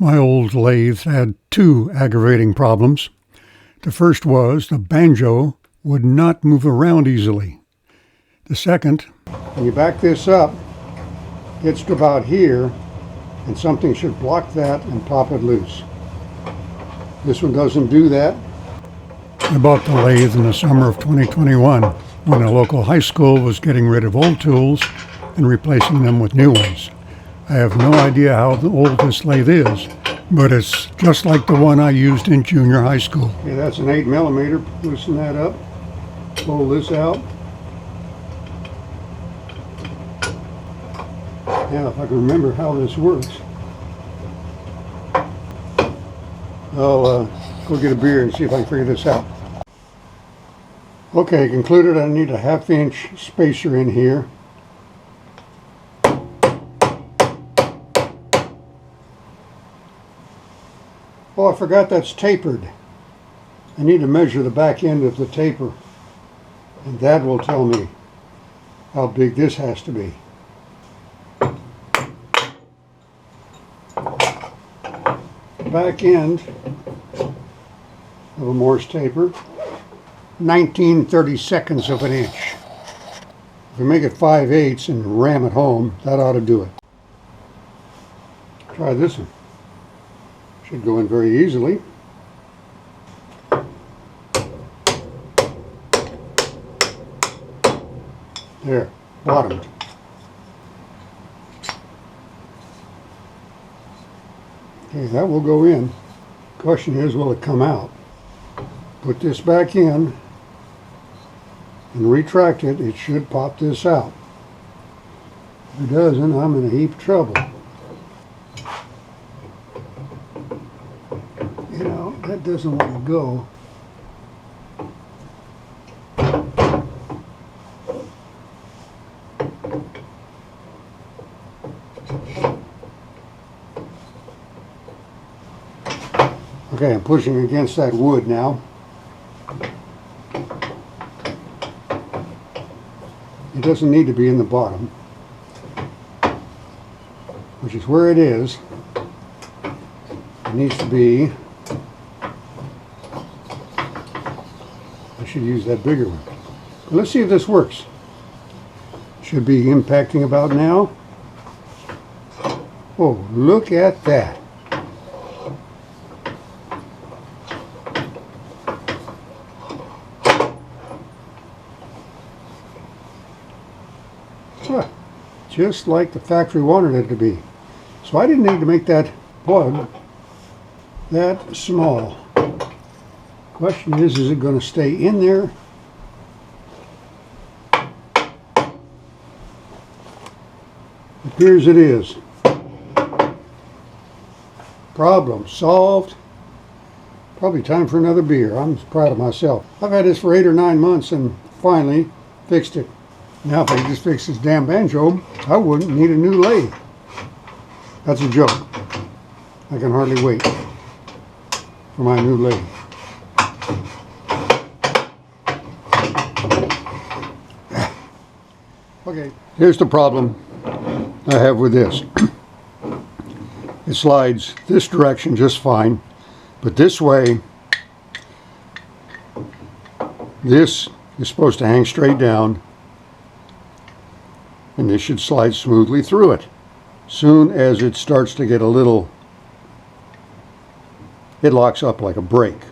My old lathe had two aggravating problems. The first was the banjo would not move around easily. The second, when you back this up, it gets to about here, and something should block that and pop it loose. This one doesn't do that. I bought the lathe in the summer of 2021 when a local high school was getting rid of old tools and replacing them with new ones. I have no idea how old this lathe is, but it's just like the one I used in junior high school. Okay, that's an 8mm. Loosen that up. Pull this out. Now, if I can remember how this works, I'll go get a beer and see if I can figure this out. Okay, concluded I need a 1/2 inch spacer in here. Oh, I forgot that's tapered. I need to measure the back end of the taper, and that will tell me how big this has to be. Back end of a Morse taper, 19/32 of an inch. If we make it 5/8 and ram it home, that ought to do it. Try this one. Should go in very easily. There, bottomed. Okay, that will go in. Question is, will it come out? Put this back in and retract it. It should pop this out. If it doesn't, I'm in a heap of trouble. You know, that doesn't want to go. Okay, I'm pushing against that wood now. It doesn't need to be in the bottom, which is where it is. It needs to be, I should use that bigger one. Let's see if this works. Should be impacting about now. Oh, look at that. Just like the factory wanted it to be. So I didn't need to make that plug that small. Question is it going to stay in there? Appears it is. Problem solved. Probably time for another beer. I'm proud of myself. I've had this for 8 or 9 months and finally fixed it. Now if I just fix this damn banjo, I wouldn't need a new lathe. That's a joke. I can hardly wait for my new lathe. Okay, here's the problem I have with this. It slides this direction just fine, but this way, this is supposed to hang straight down, and this should slide smoothly through it. Soon as it starts to get a little, it locks up like a brake.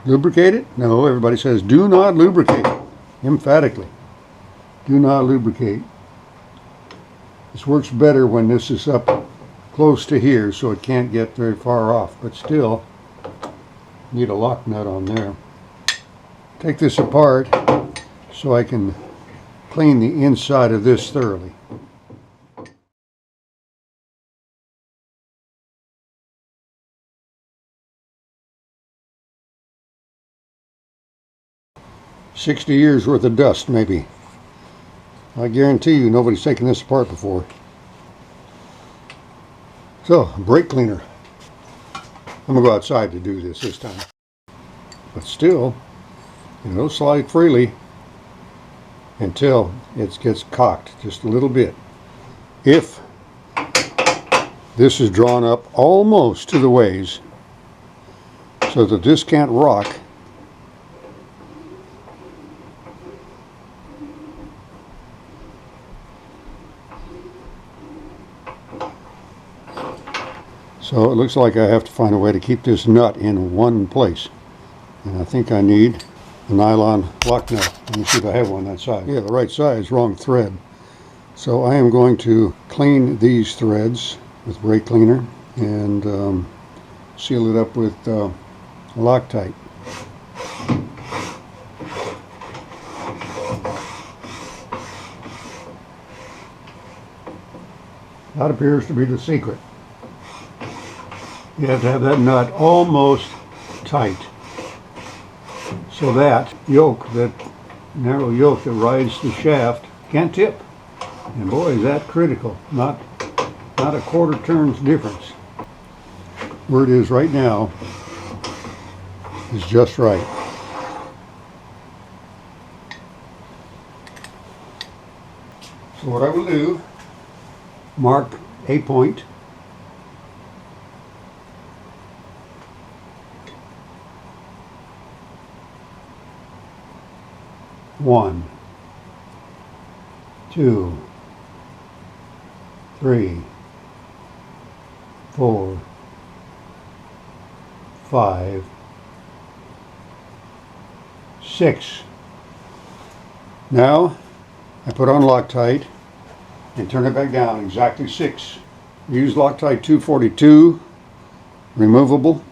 Lubricate it? No, everybody says do not lubricate. Emphatically, do not lubricate. This works better when this is up close to here, so it can't get very far off, but still need a lock nut on there. Take this apart so I can clean the inside of this thoroughly. $60 years worth of dust, maybe. I guarantee you nobody's taken this apart before. So, brake cleaner. I'm gonna go outside to do this time. But still, it'll slide freely until it gets cocked just a little bit. If This is drawn up almost to the ways so that this can't rock. So it looks like I have to find a way to keep this nut in one place. And I think I need a nylon lock nut. Let me see if I have one that size. Yeah, the right size, wrong thread. So I am going to clean these threads with brake cleaner and seal it up with Loctite. That appears to be the secret. You have to have that nut almost tight so that yoke, that narrow yoke that rides the shaft, can't tip. And boy, is that critical. Not a quarter turn's difference. Where it is right now is just right. So what I will do, mark a point. One, two, three, 4, 5, 6. Now I put on Loctite and turn it back down exactly 6. Use Loctite 242, removable.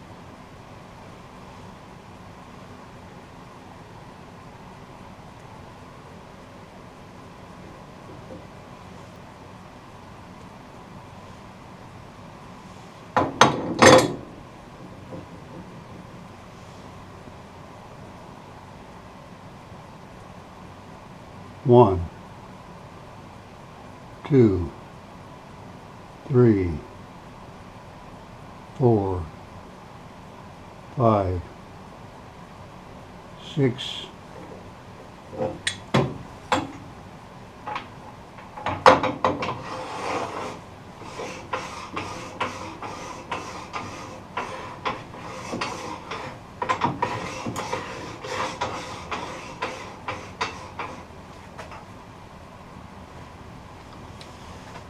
One, 2, 3, 4, 5, 6.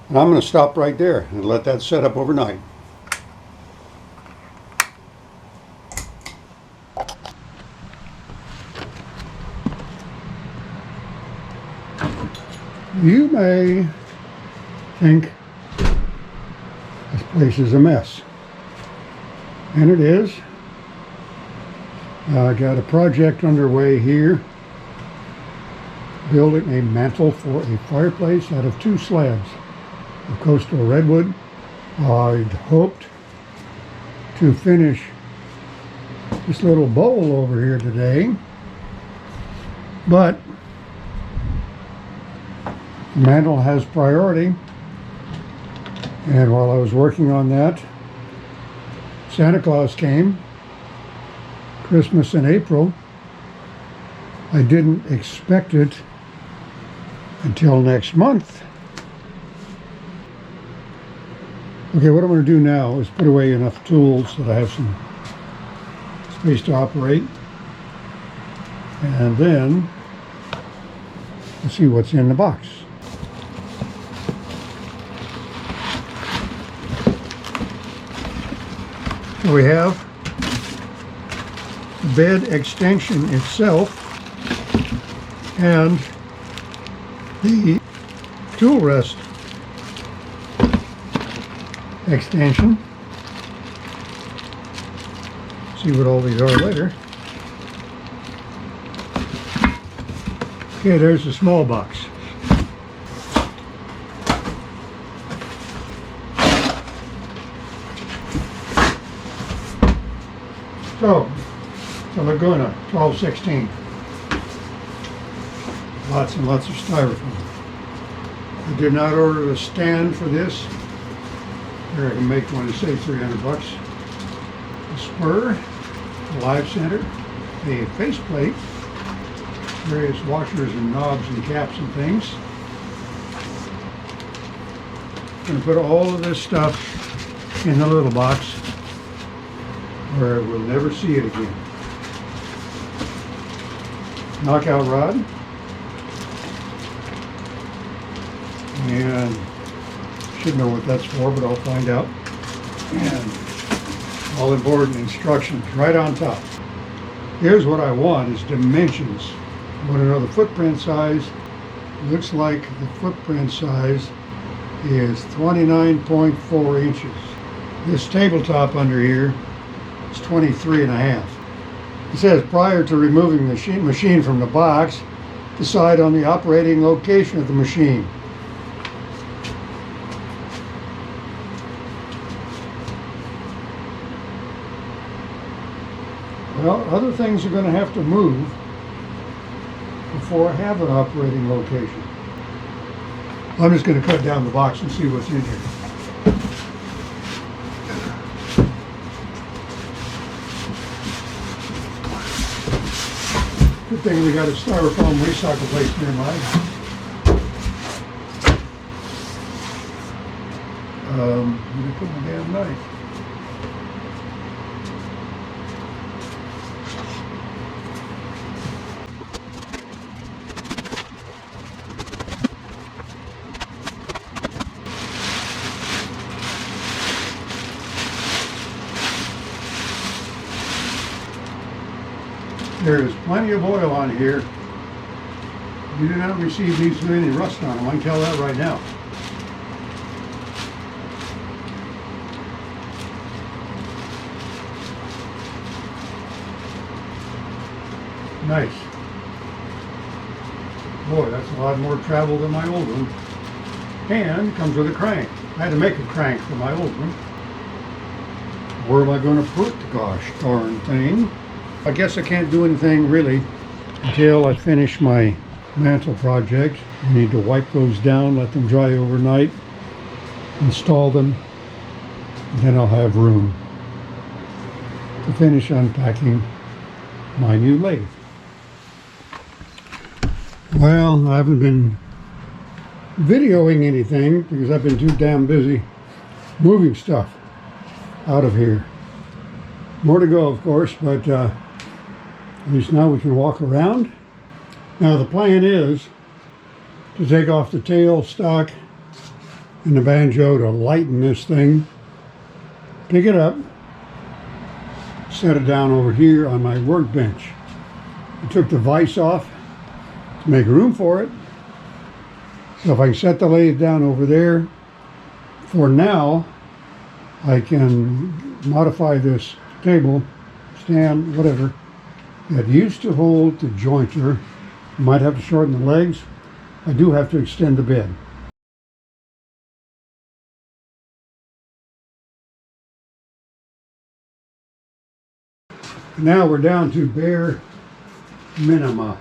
And I'm going to stop right there and let that set up overnight. You may think this place is a mess, and it is. I got a project underway here, building a mantle for a fireplace out of 2 slabs of coastal redwood. I'd hoped to finish this little bowl over here today, but the mantle has priority, and while I was working on that, Santa Claus came, Christmas in April. I didn't expect it until next month. Okay, what I'm going to do now is put away enough tools that I have some space to operate, and then we'll see what's in the box. So we have the bed extension itself and the tool rest extension. See what all these are later. Okay, there's the small box. So, it's a Laguna 1216. Lots and lots of styrofoam. I did not order a stand for this. Here I can make one and save $300. A spur, a live center, a faceplate, various washers and knobs and caps and things. I'm going to put all of this stuff in the little box where we'll never see it again. Knockout rod. And should know what that's for, but I'll find out. And all important instructions right on top. Here's what I want is dimensions. I want to know the footprint size. Looks like the footprint size is 29.4 inches. This tabletop under here is 23.5. It says prior to removing the machine from the box, decide on the operating location of the machine. Well, other things are going to have to move before I have an operating location. I'm just going to cut down the box and see what's in here. Good thing we got a styrofoam recycle place nearby. I'm going to put my damn knife. There is plenty of oil on here. You do not receive these with any rust on them. I can tell that right now. Nice. Boy, that's a lot more travel than my old one. And it comes with a crank. I had to make a crank for my old one. Where am I going to put the gosh darn thing? I guess I can't do anything really until I finish my mantle project. I need to wipe those down, let them dry overnight, install them, and then I'll have room to finish unpacking my new lathe. Well, I haven't been videoing anything because I've been too damn busy moving stuff out of here. More to go, of course, but at least now we can walk around. Now the plan is to take off the tail stock and the banjo to lighten this thing, pick it up, set it down over here on my workbench. I took the vise off to make room for it. So if I set the lathe down over there, for now, I can modify this table, stand, whatever, that used to hold the jointer. You might have to shorten the legs. I do have to extend the bed. Now we're down to bare minima.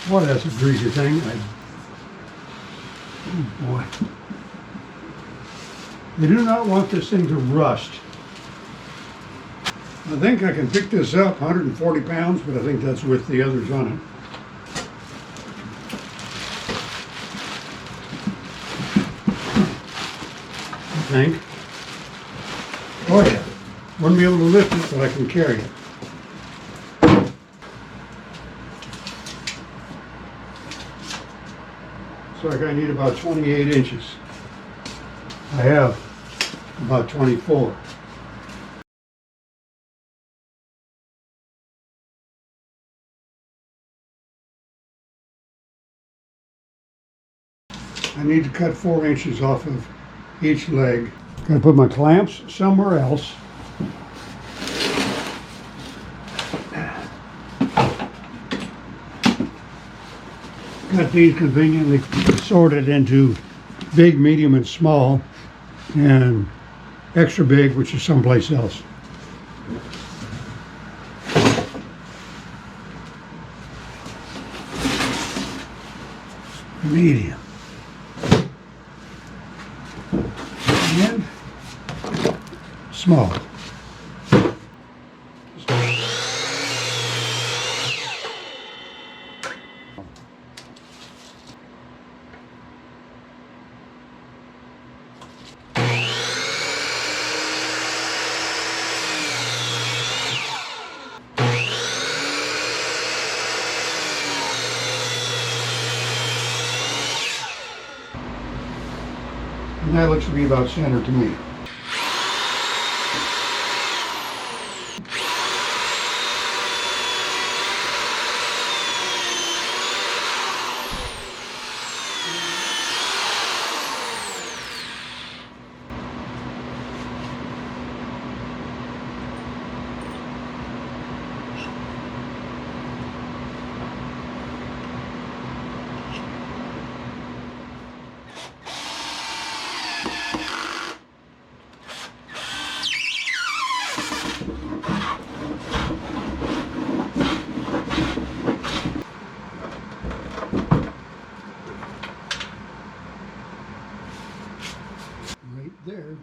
Boy, that's a greasy thing. Oh boy. You do not want this thing to rust. I think I can pick this up, 140 pounds, but I think that's with the others on it. I think. Oh yeah. Wouldn't be able to lift it, but I can carry it. So I need about 28 inches. I have about 24. I need to cut 4 inches off of each leg. Gotta put my clamps somewhere else. Got these conveniently sorted into big, medium, and small, and extra big, which is someplace else. Medium. And small. And that looks to be about center to me. Right there.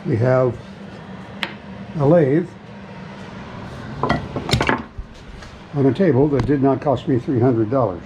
We have a lathe on a table that did not cost me $300.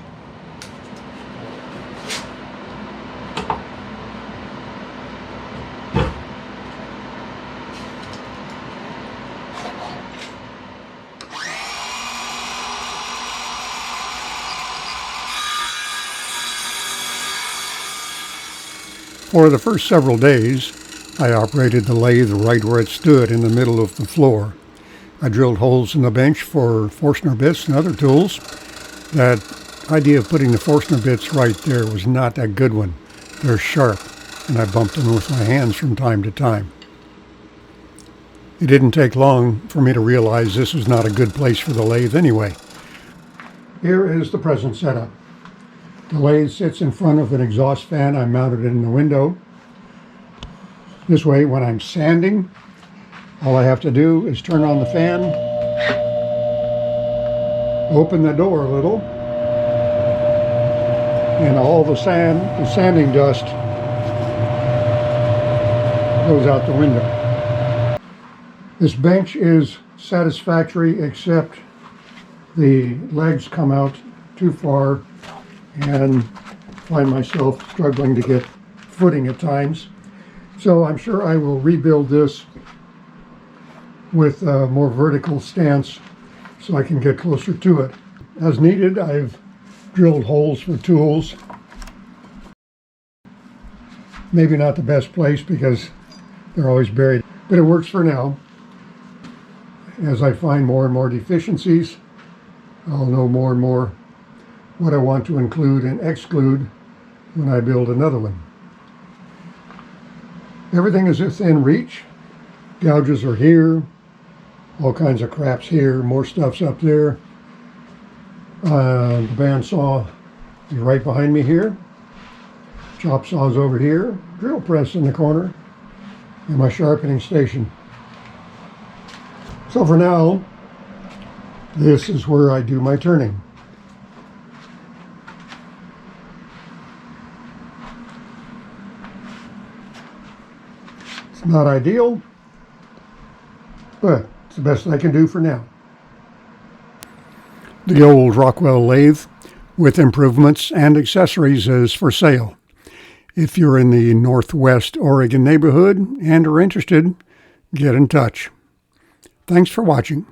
For the first several days, I operated the lathe right where it stood in the middle of the floor. I drilled holes in the bench for Forstner bits and other tools. That idea of putting the Forstner bits right there was not a good one. They're sharp, and I bumped them with my hands from time to time. It didn't take long for me to realize this was not a good place for the lathe anyway. Here is the present setup. The lathe sits in front of an exhaust fan. I mounted it in the window. This way, when I'm sanding, all I have to do is turn on the fan, open the door a little, and all the sanding dust goes out the window. This bench is satisfactory, except the legs come out too far and find myself struggling to get footing at times. So I'm sure I will rebuild this with a more vertical stance so I can get closer to it. As needed, I've drilled holes for tools. Maybe not the best place because they're always buried, but it works for now. As I find more and more deficiencies, I'll know more and more what I want to include and exclude when I build another one. Everything is within reach. Gouges are here, all kinds of crap's here, more stuff's up there. The bandsaw is right behind me here. Chop saw's over here, drill press in the corner, and my sharpening station. So for now, this is where I do my turning. It's not ideal, but it's the best I can do for now. The old Rockwell lathe with improvements and accessories is for sale. If you're in the Northwest Oregon neighborhood and are interested, get in touch. Thanks for watching.